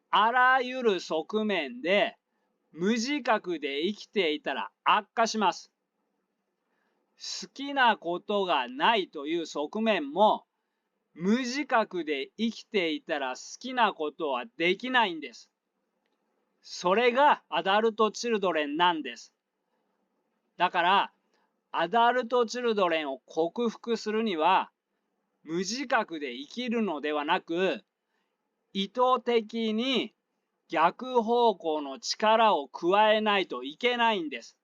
あらゆる側面で無自覚で生きていたら悪化します。好きなことがないという側面も無自覚で生きていたら好きなことはできないんです。それがアダルトチルドレンなんです。だからアダルトチルドレンを克服するには無自覚で生きるのではなく、意図的に逆方向の力を加えないといけないんです。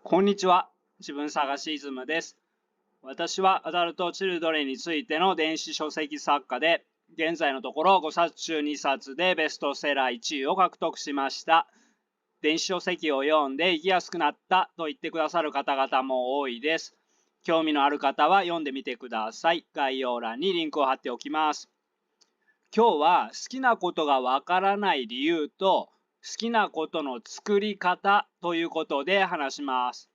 こんにちは。自分探しイズムです。私はアダルトチルドレンについての電子書籍作家で、現在のところ5冊中2冊でベストセラー1位を獲得しました。電子書籍を読んで生きやすくなったと言ってくださる方々も多いです。興味のある方は読んでみてください。概要欄にリンクを貼っておきます。今日は好きなことがわからない理由と好きなことの作り方ということで話します。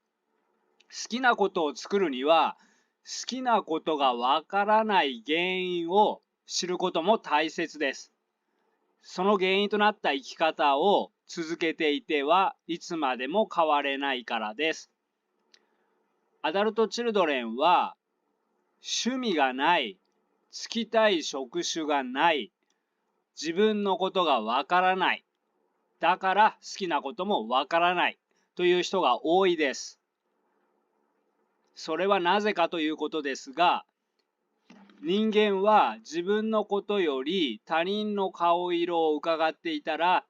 好きなことを作るには好きなことがわからない原因を知ることも大切です。その原因となった生き方を続けていてはいつまでも変われないからです。アダルトチルドレンは趣味がない、就きたい職種がない、自分のことがわからない、だから好きなこともわからないという人が多いです。それはなぜかということですが、人間は自分のことより他人の顔色を伺っていたら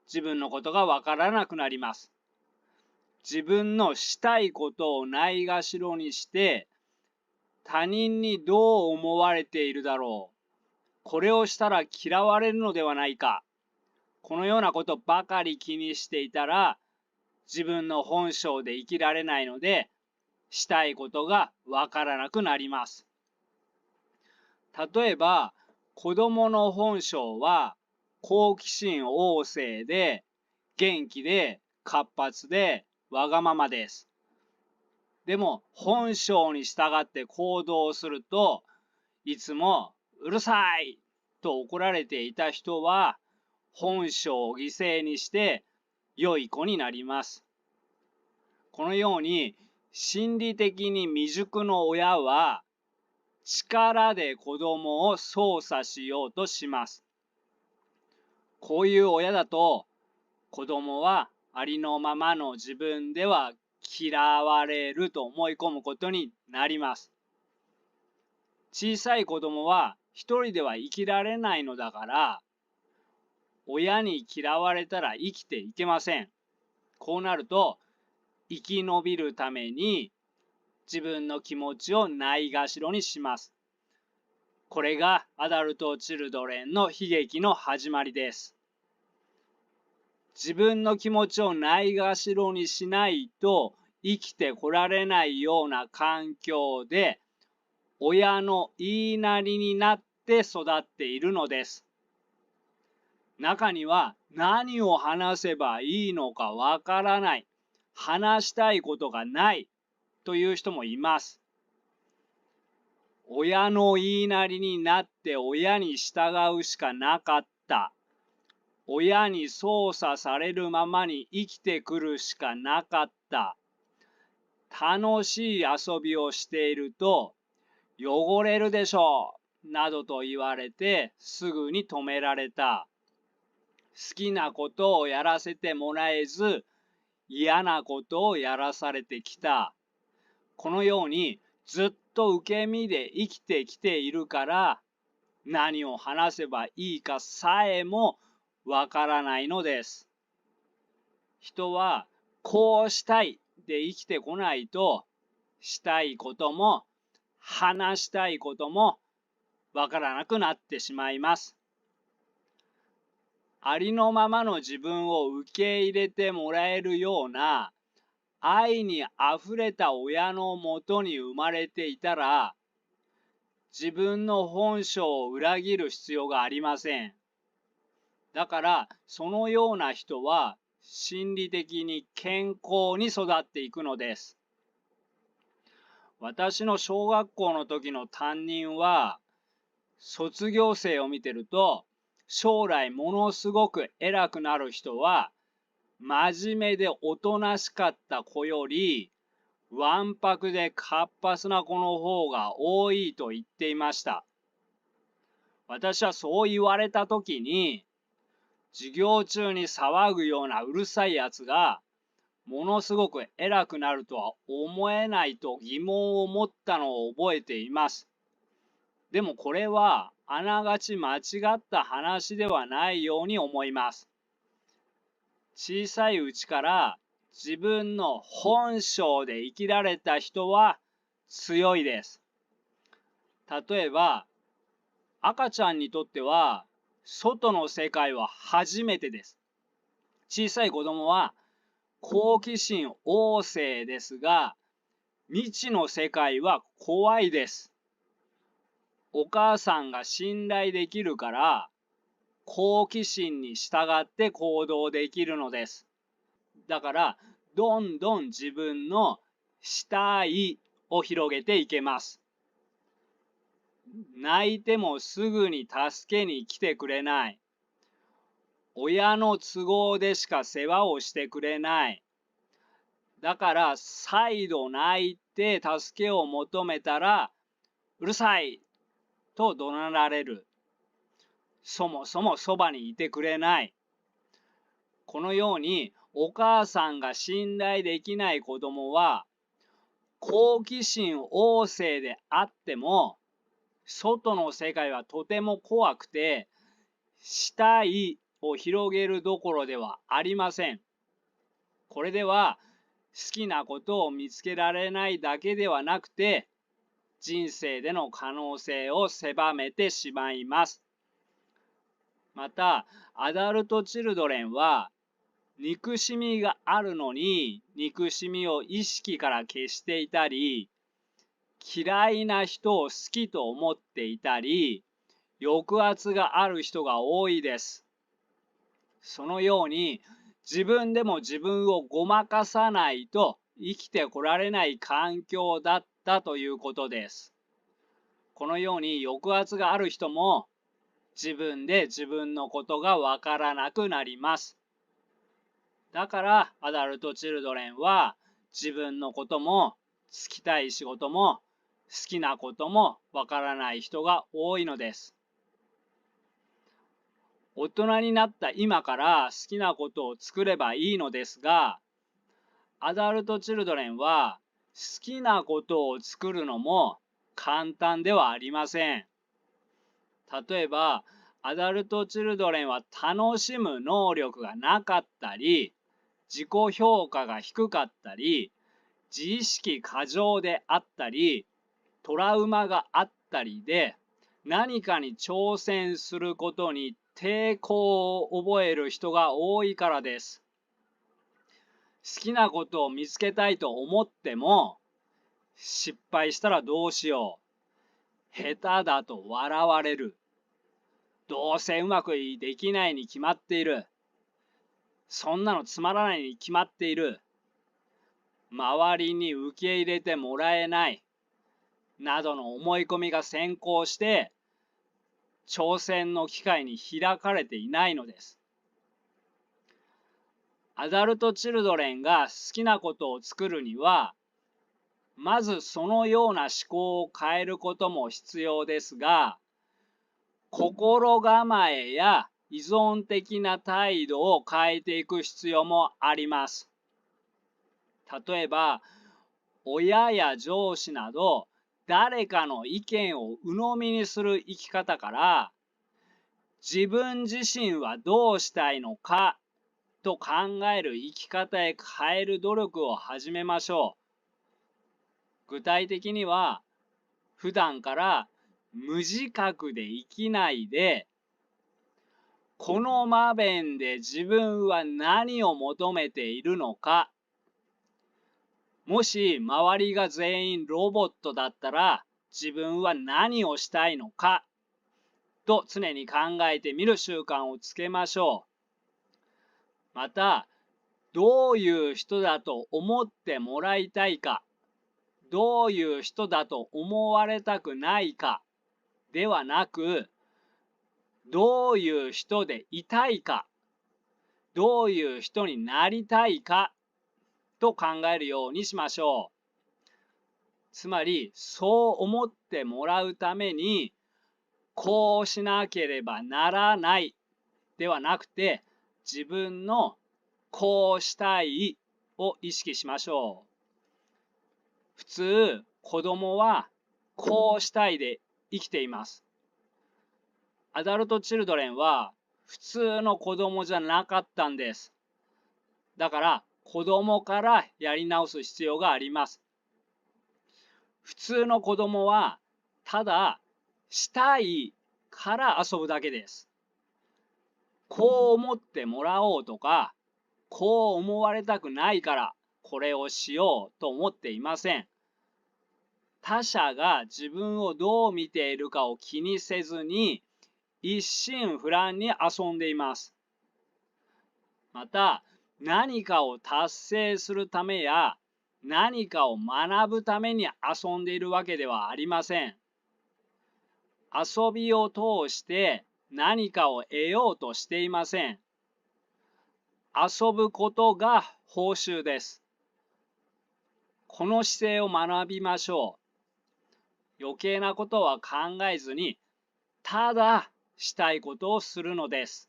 自分のことがわからなくなります。自分のしたいことをないがしろにして他人にどう思われているだろう。これをしたら嫌われるのではないか。このようなことばかり気にしていたら自分の本性で生きられないのでしたいことがわからなくなります。例えば子供の本性は好奇心旺盛で元気で活発でわがままです。でも本性に従って行動するといつもうるさいと怒られていた人は本性を犠牲にして良い子になります。このように心理的に未熟の親は力で子供を操作しようとします。こういう親だと子供はありのままの自分では嫌われると思い込むことになります。小さい子供は一人では生きられないのだから、親に嫌われたら生きていけません。こうなると生き延びるために自分の気持ちをないがしろにします。これがアダルトチルドレンの悲劇の始まりです。自分の気持ちをないがしろにしないと生きてこられないような環境で親の言いなりになって育っているのです。中には何を話せばいいのかわからない、話したいことがないという人もいます。親の言いなりになって親に従うしかなかった。親に操作されるままに生きてくるしかなかった。楽しい遊びをしていると汚れるでしょうなどと言われてすぐに止められた。好きなことをやらせてもらえず嫌なことをやらされてきた。このようにずっと受け身で生きてきているから何を話せばいいかさえもわからないのです。人はこうしたいで生きてこないとしたいことも話したいこともわからなくなってしまいます。ありのままの自分を受け入れてもらえるような愛にあふれた親のもとに生まれていたら自分の本性を裏切る必要がありません。だからそのような人は心理的に健康に育っていくのです。私の小学校の時の担任は卒業生を見てると、将来ものすごく偉くなる人は、真面目でおとなしかった子より、わんぱくで活発な子の方が多いと言っていました。私はそう言われたときに、授業中に騒ぐようなうるさいやつが、ものすごく偉くなるとは思えないと疑問を持ったのを覚えています。でもこれはあながち間違った話ではないように思います。小さいうちから自分の本性で生きられた人は強いです。例えば、赤ちゃんにとっては外の世界は初めてです。小さい子供は好奇心旺盛ですが、未知の世界は怖いです。お母さんが信頼できるから、好奇心に従って行動できるのです。だから、どんどん自分のしたいを広げていけます。泣いてもすぐに助けに来てくれない。親の都合でしか世話をしてくれない。だから再度泣いて助けを求めたら、うるさいと怒鳴られる。そもそもそばにいてくれない。このようにお母さんが信頼できない子供は、好奇心旺盛であっても、外の世界はとても怖くて、したいを広げるどころではありません。これでは好きなことを見つけられないだけではなくて、人生での可能性を狭めてしまいます。また、アダルト・チルドレンは、憎しみがあるのに、憎しみを意識から消していたり、嫌いな人を好きと思っていたり、抑圧がある人が多いです。そのように、自分でも自分をごまかさないと生きてこられない環境だったということです。このように抑圧がある人も自分で自分のことがわからなくなります。だからアダルト・チルドレンは自分のことも就きたい仕事も好きなこともわからない人が多いのです。大人になった今から好きなことを作ればいいのですが、アダルト・チルドレンは好きなことを作るのも簡単ではありません。例えば、アダルト・チルドレンは楽しむ能力がなかったり、自己評価が低かったり、自意識過剰であったり、トラウマがあったりで、何かに挑戦することに抵抗を覚える人が多いからです。好きなことを見つけたいと思っても、失敗したらどうしよう。下手だと笑われる。どうせうまくできないに決まっている。そんなのつまらないに決まっている。周りに受け入れてもらえない。などの思い込みが先行して、挑戦の機会に開かれていないのです。アダルト・チルドレンが好きなことを作るには、まずそのような思考を変えることも必要ですが、心構えや依存的な態度を変えていく必要もあります。例えば、親や上司など誰かの意見を鵜呑みにする生き方から、自分自身はどうしたいのかと考える生き方へ変える努力を始めましょう。具体的には、普段から無自覚で生きないで、この場面で自分は何を求めているのか、もし周りが全員ロボットだったら自分は何をしたいのかと常に考えてみる習慣をつけましょう。また、どういう人だと思ってもらいたいか、どういう人だと思われたくないかではなく、どういう人でいたいか、どういう人になりたいかと考えるようにしましょう。つまり、そう思ってもらうために、こうしなければならないではなくて、自分のこうしたいを意識しましょう。普通、子供はこうしたいで生きています。アダルトチルドレンは普通の子供じゃなかったんです。だから子供からやり直す必要があります。普通の子供はただしたいから遊ぶだけです。こう思ってもらおうとか、こう思われたくないからこれをしようと思っていません。他者が自分をどう見ているかを気にせずに一心不乱に遊んでいます。また、何かを達成するためや何かを学ぶために遊んでいるわけではありません。遊びを通して何かを得ようとしていません。遊ぶことが報酬です。この姿勢を学びましょう。余計なことは考えずに、ただしたいことをするのです。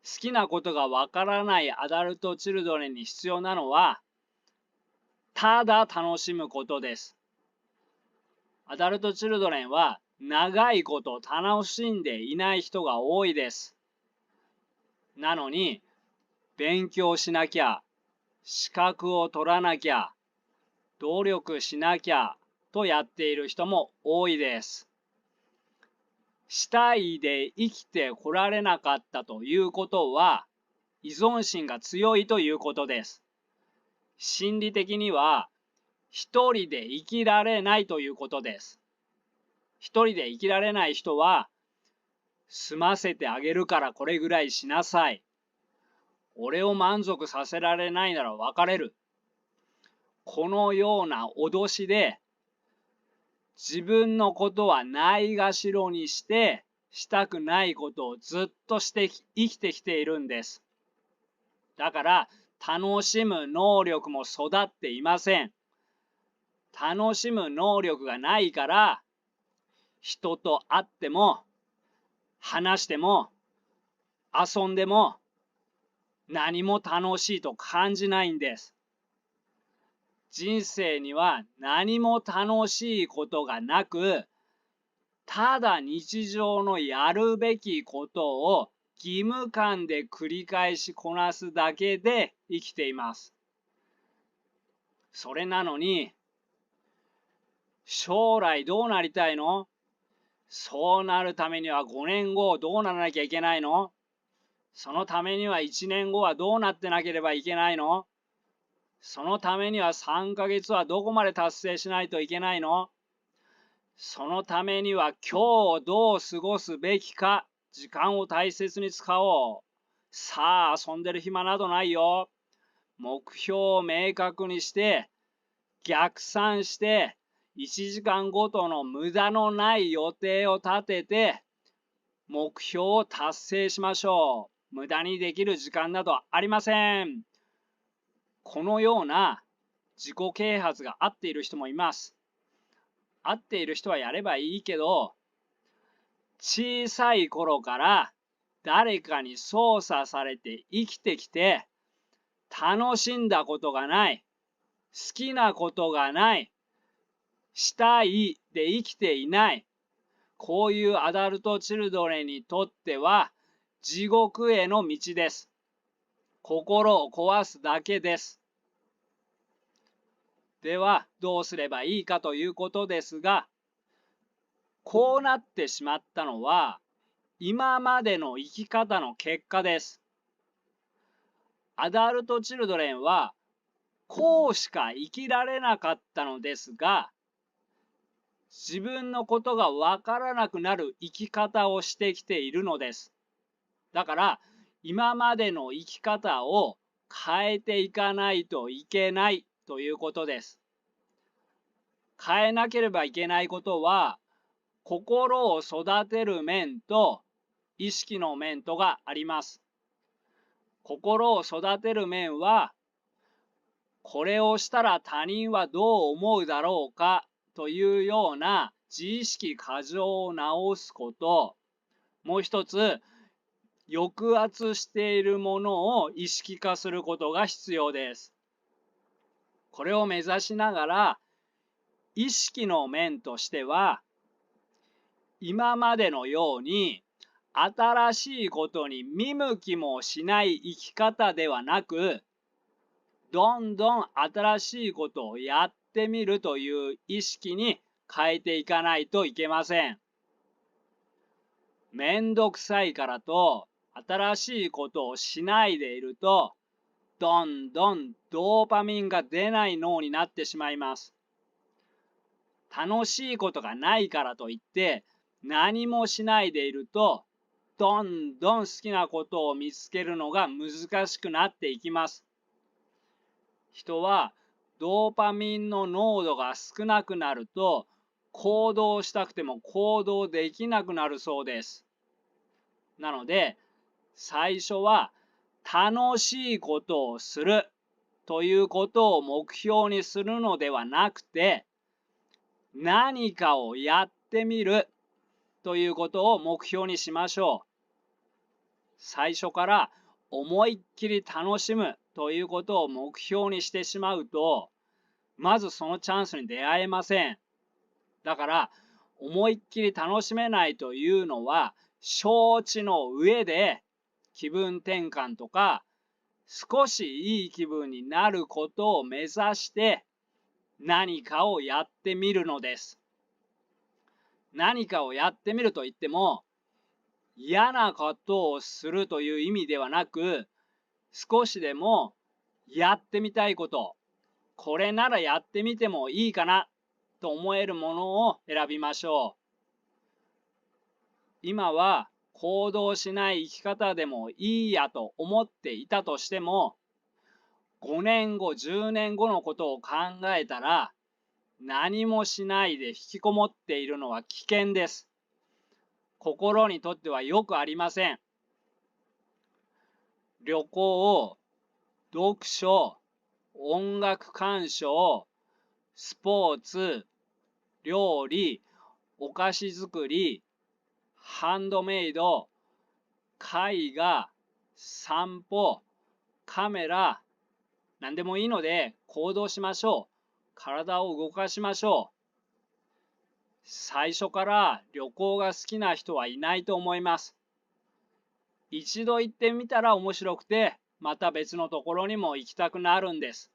好きなことがわからないアダルトチルドレンに必要なのは、ただ楽しむことです。アダルトチルドレンは長いこと楽しんでいない人が多いです。なのに、勉強しなきゃ、資格を取らなきゃ、努力しなきゃとやっている人も多いです。したいで生きてこられなかったということは、依存心が強いということです。心理的には、一人で生きられないということです。一人で生きられない人は、済ませてあげるからこれぐらいしなさい。俺を満足させられないなら別れる。このような脅しで、自分のことはないがしろにして、したくないことをずっとして生きてきているんです。だから、楽しむ能力も育っていません。楽しむ能力がないから、人と会っても、話しても、遊んでも、何も楽しいと感じないんです。人生には何も楽しいことがなく、ただ日常のやるべきことを義務感で繰り返しこなすだけで生きています。それなのに、将来どうなりたいの？そうなるためには5年後どうならなきゃいけないの？そのためには1年後はどうなってなければいけないの？そのためには3ヶ月はどこまで達成しないといけないの？そのためには今日をどう過ごすべきか、時間を大切に使おう。さあ、遊んでる暇などないよ。目標を明確にして、逆算して、1時間ごとの無駄のない予定を立てて、目標を達成しましょう。無駄にできる時間などありません。このような自己啓発が合っている人もいます。合っている人はやればいいけど、小さい頃から誰かに操作されて生きてきて、楽しんだことがない、好きなことがない、したいで生きていない、こういうアダルトチルドレンにとっては地獄への道です。心を壊すだけです。ではどうすればいいかということですが、こうなってしまったのは今までの生き方の結果です。アダルトチルドレンはこうしか生きられなかったのですが、自分のことがわからなくなる生き方をしてきているのです。だから今までの生き方を変えていかないといけないということです。変えなければいけないことは、心を育てる面と意識の面とがあります。心を育てる面は、これをしたら他人はどう思うだろうかというような自意識過剰を直すこと、もう一つ、抑圧しているものを意識化することが必要です。これを目指しながら、意識の面としては、今までのように新しいことに見向きもしない生き方ではなく、どんどん新しいことをやってみるという意識に変えていかないといけません。めんどくさいからと新しいことをしないでいると、どんどんドーパミンが出ない脳になってしまいます。楽しいことがないからといって何もしないでいると、どんどん好きなことを見つけるのが難しくなっていきます。人はドーパミンの濃度が少なくなると、行動したくても行動できなくなるそうです。なので、最初は楽しいことをするということを目標にするのではなくて、何かをやってみるということを目標にしましょう。最初から思いっきり楽しむということを目標にしてしまうと、まずそのチャンスに出会えません。だから、思いっきり楽しめないというのは、承知の上で、気分転換とか、少しいい気分になることを目指して、何かをやってみるのです。何かをやってみるといっても、嫌なことをするという意味ではなく、少しでもやってみたいこと、これならやってみてもいいかなと思えるものを選びましょう。今は行動しない生き方でもいいやと思っていたとしても、5年後、10年後のことを考えたら、何もしないで引きこもっているのは危険です。心にとってはよくありません。旅行、読書、音楽鑑賞、スポーツ、料理、お菓子作り、ハンドメイド、絵画、散歩、カメラ、何でもいいので行動しましょう。体を動かしましょう。最初から旅行が好きな人はいないと思います。一度行ってみたら面白くて、また別のところにも行きたくなるんです。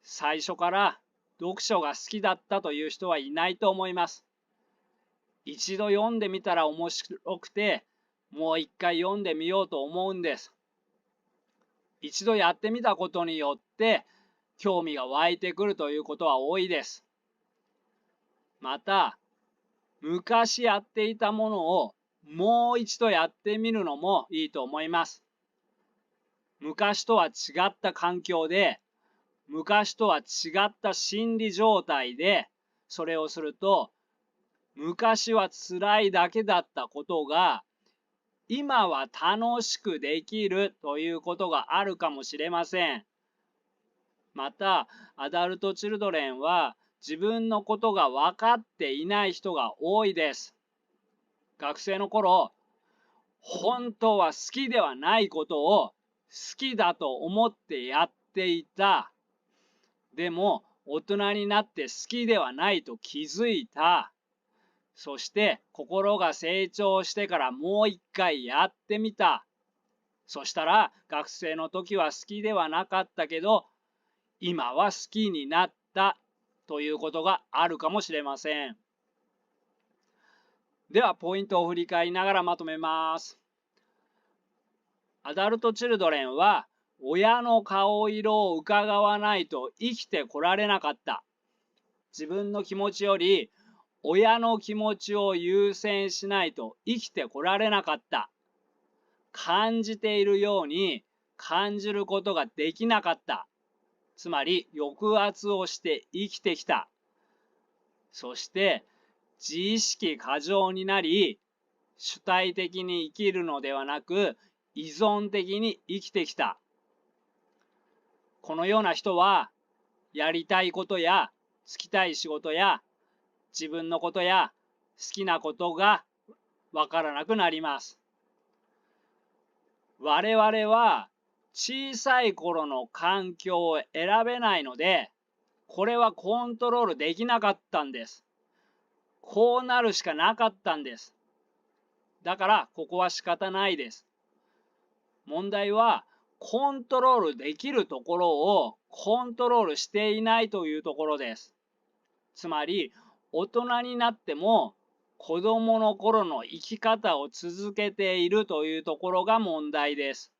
最初から読書が好きだったという人はいないと思います。一度読んでみたら面白くて、もう一回読んでみようと思うんです。一度やってみたことによって興味が湧いてくるということは多いです。また、昔やっていたものをもう一度やってみるのもいいと思います。昔とは違った環境で、昔とは違った心理状態で、それをすると、昔は辛いだけだったことが、今は楽しくできるということがあるかもしれません。また、アダルトチルドレンは自分のことが分かっていない人が多いです。学生の頃、本当は好きではないことを好きだと思ってやっていた。でも、大人になって好きではないと気づいた。そして心が成長してからもう一回やってみた。そしたら学生の時は好きではなかったけど、今は好きになったということがあるかもしれません。ではポイントを振り返りながらまとめます。アダルトチルドレンは親の顔色を伺わないと生きてこられなかった。自分の気持ちより親の気持ちを優先しないと生きてこられなかった。感じているように感じることができなかった。つまり抑圧をして生きてきた。そして自意識過剰になり、主体的に生きるのではなく、依存的に生きてきた。このような人は、やりたいことや、就きたい仕事や、自分のことや、好きなことがわからなくなります。我々は、小さい頃の環境を選べないので、これはコントロールできなかったんです。こうなるしかなかったんです。だから、ここは仕方ないです。問題は、コントロールできるところをコントロールしていないというところです。つまり、大人になっても子供の頃の生き方を続けているというところが問題です。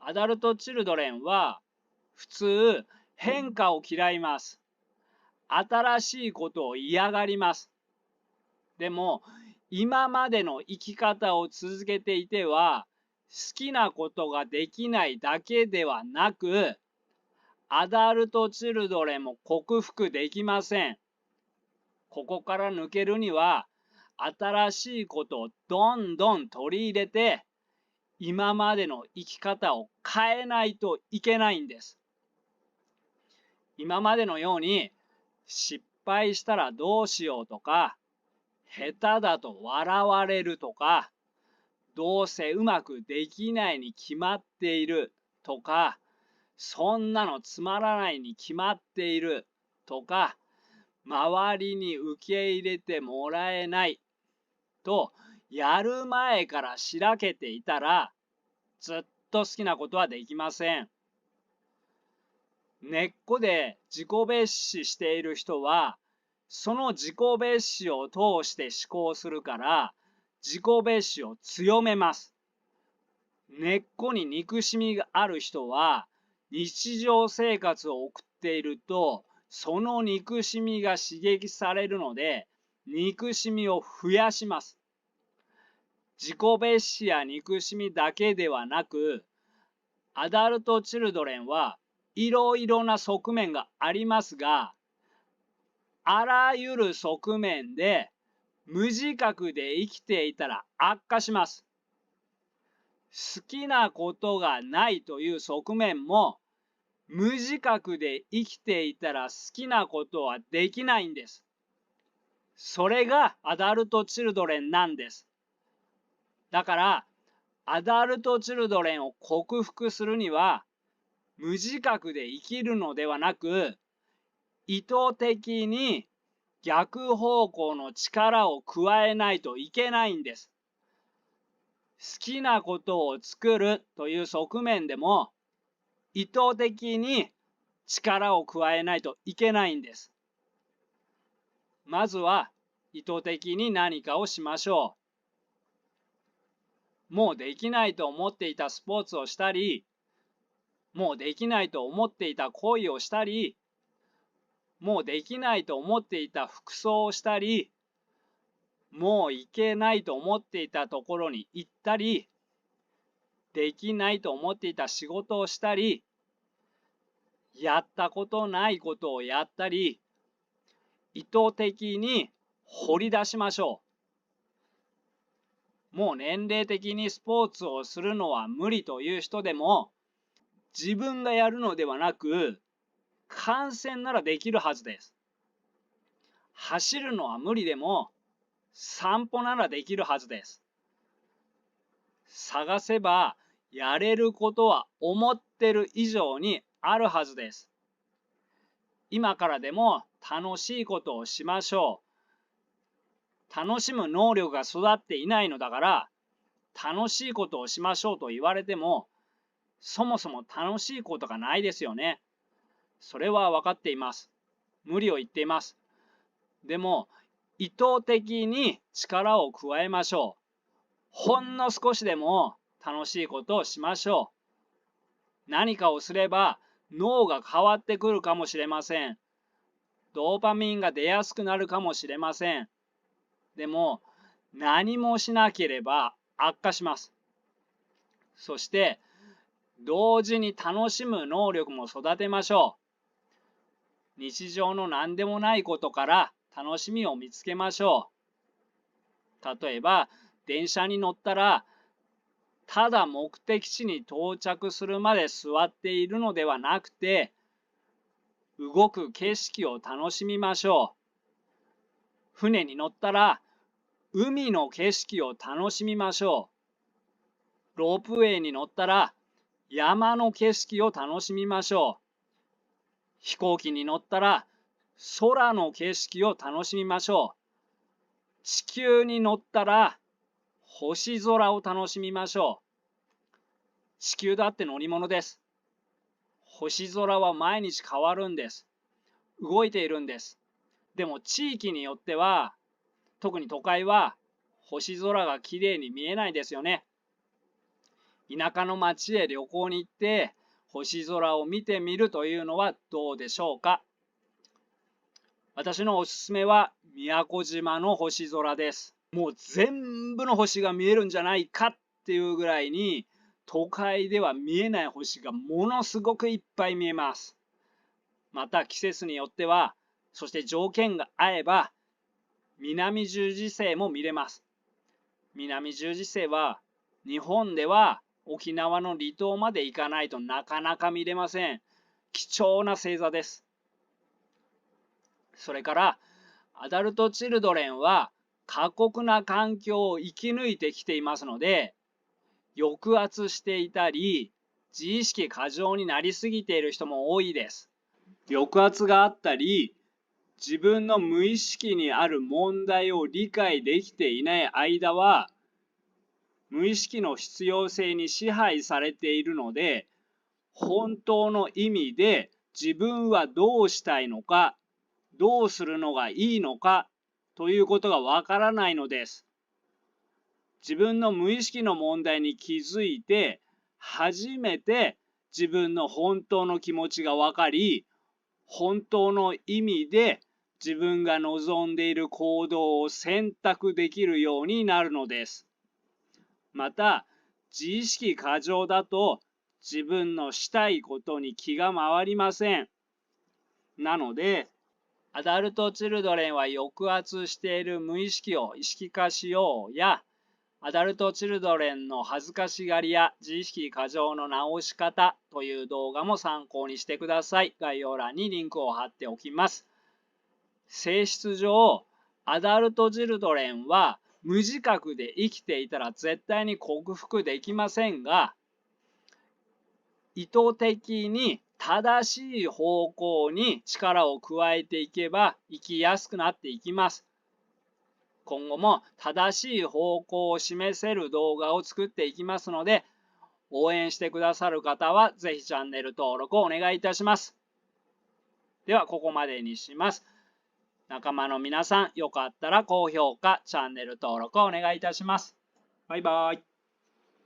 アダルト・チルドレンは普通変化を嫌います。新しいことを嫌がります。でも、今までの生き方を続けていては、好きなことができないだけではなく、アダルト・チルドレンも克服できません。ここから抜けるには、新しいことをどんどん取り入れて、今までの生き方を変えないといけないんです。今までのように、失敗したらどうしようとか、下手だと笑われるとか、どうせうまくできないに決まっているとか、そんなのつまらないに決まっているとか、周りに受け入れてもらえないと、やる前からしらけていたら、ずっと好きなことはできません。根っこで自己蔑視している人は、その自己蔑視を通して思考するから、自己蔑視を強めます。根っこに憎しみがある人は、日常生活を送っていると、その憎しみが刺激されるので、憎しみを増やします。自己蔑視や憎しみだけではなく、アダルト・チルドレンはいろいろな側面がありますが、あらゆる側面で無自覚で生きていたら悪化します。好きなことがないという側面も、無自覚で生きていたら好きなことはできないんです。それがアダルト・チルドレンなんです。だから、アダルト・チルドレンを克服するには、無自覚で生きるのではなく、意図的に逆方向の力を加えないといけないんです。好きなことを作るという側面でも、意図的に力を加えないといけないんです。まずは意図的に何かをしましょう。もうできないと思っていたスポーツをしたり、もうできないと思っていた恋をしたり、もうできないと思っていた服装をしたり、もう行けないと思っていたところに行ったり、できないと思っていた仕事をしたり、やったことないことをやったり、意図的に掘り出しましょう。もう年齢的にスポーツをするのは無理という人でも、自分がやるのではなく、観戦ならできるはずです。走るのは無理でも、散歩ならできるはずです。探せばやれることは思ってる以上にあるはずです。今からでも楽しいことをしましょう。楽しむ能力が育っていないのだから、楽しいことをしましょうと言われても、そもそも楽しいことがないですよね。それは分かっています。無理を言っています。でも、意図的に力を加えましょう。ほんの少しでも楽しいことをしましょう。何かをすれば脳が変わってくるかもしれません。ドーパミンが出やすくなるかもしれません。でも、何もしなければ悪化します。そして、同時に楽しむ能力も育てましょう。日常の何でもないことから楽しみを見つけましょう。例えば、電車に乗ったら、ただ目的地に到着するまで座っているのではなくて、動く景色を楽しみましょう。船に乗ったら、海の景色を楽しみましょう。ロープウェイに乗ったら、山の景色を楽しみましょう。飛行機に乗ったら、空の景色を楽しみましょう。地球に乗ったら、星空を楽しみましょう。地球だって乗り物です。星空は毎日変わるんです。動いているんです。でも地域によっては、特に都会は星空がきれいに見えないですよね。田舎の町へ旅行に行って星空を見てみるというのはどうでしょうか。私のおすすめは宮古島の星空です。もう全部の星が見えるんじゃないかっていうぐらいに、都会では見えない星がものすごくいっぱい見えます。また季節によっては、そして条件が合えば、南十字星も見れます。南十字星は日本では沖縄の離島まで行かないとなかなか見れません。貴重な星座です。それからアダルトチルドレンは過酷な環境を生き抜いてきていますので、抑圧していたり自意識過剰になりすぎている人も多いです。抑圧があったり自分の無意識にある問題を理解できていない間は無意識の必要性に支配されているので、本当の意味で自分はどうしたいのか、どうするのがいいのかということがわからないのです。自分の無意識の問題に気づいて、初めて自分の本当の気持ちがわかり、本当の意味で自分が望んでいる行動を選択できるようになるのです。また、自意識過剰だと自分のしたいことに気が回りません。なので、アダルトチルドレンは抑圧している無意識を意識化しようや、アダルトチルドレンの恥ずかしがりや自意識過剰の直し方という動画も参考にしてください。概要欄にリンクを貼っておきます。性質上、アダルトチルドレンは無自覚で生きていたら絶対に克服できませんが、意図的に正しい方向に力を加えていけば生きやすくなっていきます。今後も正しい方向を示せる動画を作っていきますので、応援してくださる方はぜひチャンネル登録をお願いいたします。ではここまでにします。仲間の皆さん、よかったら高評価、チャンネル登録をお願いいたします。バイバイ。